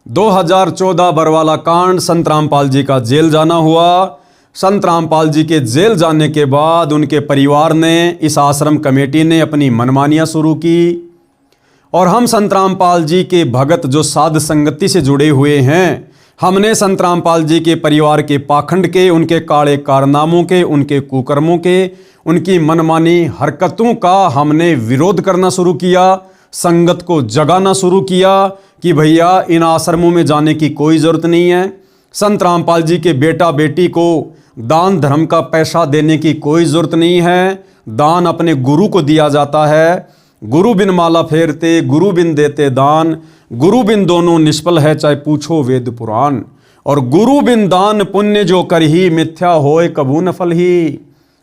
2014 बरवाला कांड, संत रामपाल जी का जेल जाना हुआ। संत रामपाल जी के जेल जाने के बाद उनके परिवार ने, इस आश्रम कमेटी ने अपनी मनमानियां शुरू की और हम संत रामपाल जी के भगत जो साध संगति से जुड़े हुए हैं, हमने संत रामपाल जी के परिवार के पाखंड के, उनके काले कारनामों के, उनके कुकर्मों के, उनकी मनमानी हरकतों का हमने विरोध करना शुरू किया। संगत को जगाना शुरू किया कि भैया इन आश्रमों में जाने की कोई ज़रूरत नहीं है। संत रामपाल जी के बेटा बेटी को दान धर्म का पैसा देने की कोई ज़रूरत नहीं है। दान अपने गुरु को दिया जाता है। गुरु बिन माला फेरते, गुरु बिन देते दान, गुरु बिन दोनों निष्फल है, चाहे पूछो वेद पुराण। और गुरु बिन दान पुण्य जो कर ही, मिथ्या होए कबू न फल ही।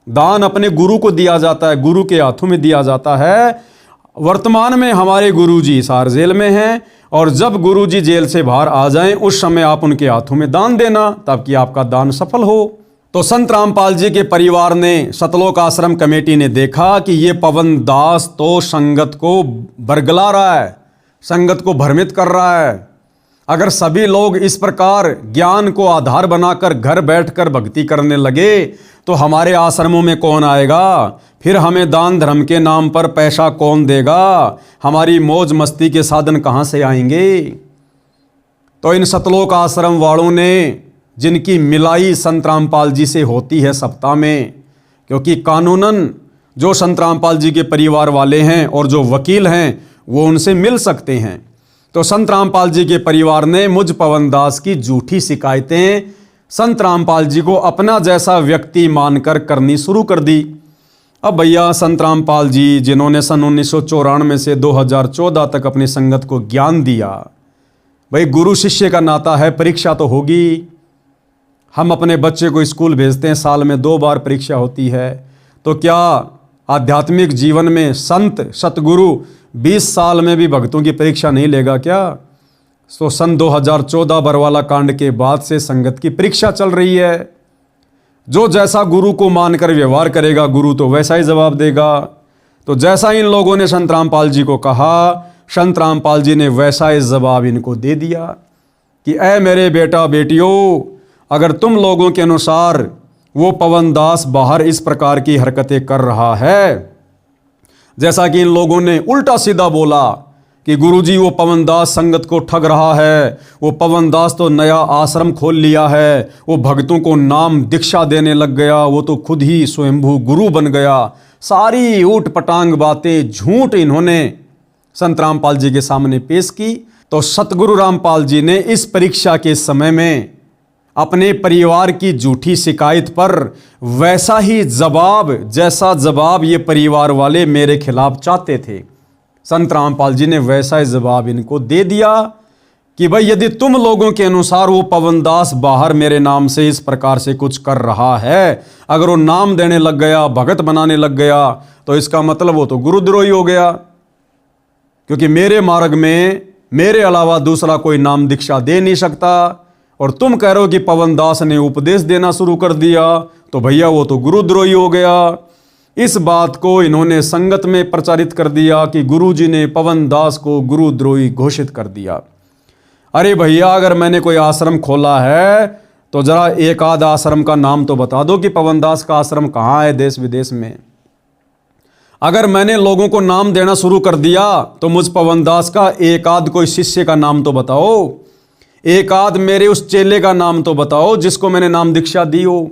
दान अपने गुरु को दिया जाता है, गुरु के हाथों में दिया जाता है। वर्तमान में हमारे गुरुजी हिसार जेल में हैं और जब गुरुजी जेल से बाहर आ जाएं, उस समय आप उनके हाथों में दान देना, ताकि आपका दान सफल हो। तो संत रामपाल जी के परिवार ने, सतलोक आश्रम कमेटी ने देखा कि ये पवन दास तो संगत को बरगला रहा है, संगत को भ्रमित कर रहा है। अगर सभी लोग इस प्रकार ज्ञान को आधार बनाकर घर बैठकर भक्ति करने लगे तो हमारे आश्रमों में कौन आएगा? फिर हमें दान धर्म के नाम पर पैसा कौन देगा? हमारी मौज मस्ती के साधन कहाँ से आएंगे? तो इन सतलोक आश्रम वालों ने, जिनकी मिलाई संत रामपाल जी से होती है सप्ताह में, क्योंकि कानूनन जो संत रामपाल जी के परिवार वाले हैं और जो वकील हैं वो उनसे मिल सकते हैं, तो संत रामपाल जी के परिवार ने मुझ पवन दास की झूठी शिकायतें संत रामपाल जी को अपना जैसा व्यक्ति मानकर करनी शुरू कर दी। अब भैया संत रामपाल जी, जिन्होंने सन 1994 से 2014 तक अपनी संगत को ज्ञान दिया, भाई गुरु शिष्य का नाता है, परीक्षा तो होगी। हम अपने बच्चे को स्कूल भेजते हैं, साल में 2 बार परीक्षा होती है। तो क्या आध्यात्मिक जीवन में संत सतगुरु 20 साल में भी भक्तों की परीक्षा नहीं लेगा क्या? तो सन 2014 बरवाला कांड के बाद से संगत की परीक्षा चल रही है। जो जैसा गुरु को मानकर व्यवहार करेगा, गुरु तो वैसा ही जवाब देगा। तो जैसा इन लोगों ने संत रामपाल जी को कहा, संत रामपाल जी ने वैसा ही जवाब इनको दे दिया कि ऐ मेरे बेटा बेटियों, अगर तुम लोगों के अनुसार वो पवन दास बाहर इस प्रकार की हरकतें कर रहा है, जैसा कि इन लोगों ने उल्टा सीधा बोला कि गुरुजी वो पवन दास संगत को ठग रहा है, वो पवन दास तो नया आश्रम खोल लिया है, वो भक्तों को नाम दीक्षा देने लग गया, वो तो खुद ही स्वयंभू गुरु बन गया। सारी ऊट पटांग बातें, झूठ इन्होंने संत रामपाल जी के सामने पेश की। तो सतगुरु रामपाल जी ने इस परीक्षा के समय में अपने परिवार की झूठी शिकायत पर वैसा ही जवाब, जैसा जवाब ये परिवार वाले मेरे खिलाफ चाहते थे, संत रामपाल जी ने वैसा ही जवाब इनको दे दिया कि भाई यदि तुम लोगों के अनुसार वो पवन दास बाहर मेरे नाम से इस प्रकार से कुछ कर रहा है, अगर वो नाम देने लग गया, भगत बनाने लग गया, तो इसका मतलब वो तो गुरुद्रोही हो गया। क्योंकि मेरे मार्ग में मेरे अलावा दूसरा कोई नाम दीक्षा दे नहीं सकता। और तुम कह रहे हो कि पवन दास ने उपदेश देना शुरू कर दिया, तो भैया वो तो गुरुद्रोही हो गया। इस बात को इन्होंने संगत में प्रचारित कर दिया कि गुरुजी ने पवन दास को गुरुद्रोही घोषित कर दिया। अरे भैया, अगर मैंने कोई आश्रम खोला है तो जरा एक आध आश्रम का नाम तो बता दो कि पवन दास का आश्रम कहाँ है देश विदेश में। अगर मैंने लोगों को नाम देना शुरू कर दिया तो मुझ पवन दास का एक आध कोई शिष्य का नाम तो बताओ, एक आध मेरे उस चेले का नाम तो बताओ जिसको मैंने नाम दीक्षा दी हो।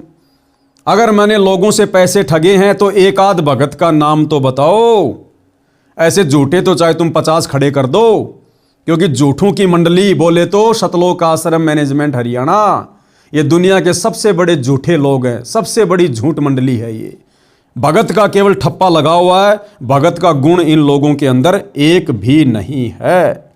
अगर मैंने लोगों से पैसे ठगे हैं तो एक आध भगत का नाम तो बताओ। ऐसे झूठे तो चाहे तुम 50 खड़े कर दो, क्योंकि झूठों की मंडली बोले तो सतलोक आश्रम मैनेजमेंट हरियाणा, ये दुनिया के सबसे बड़े झूठे लोग हैं, सबसे बड़ी झूठ मंडली है ये। भगत का केवल ठप्पा लगा हुआ है, भगत का गुण इन लोगों के अंदर एक भी नहीं है।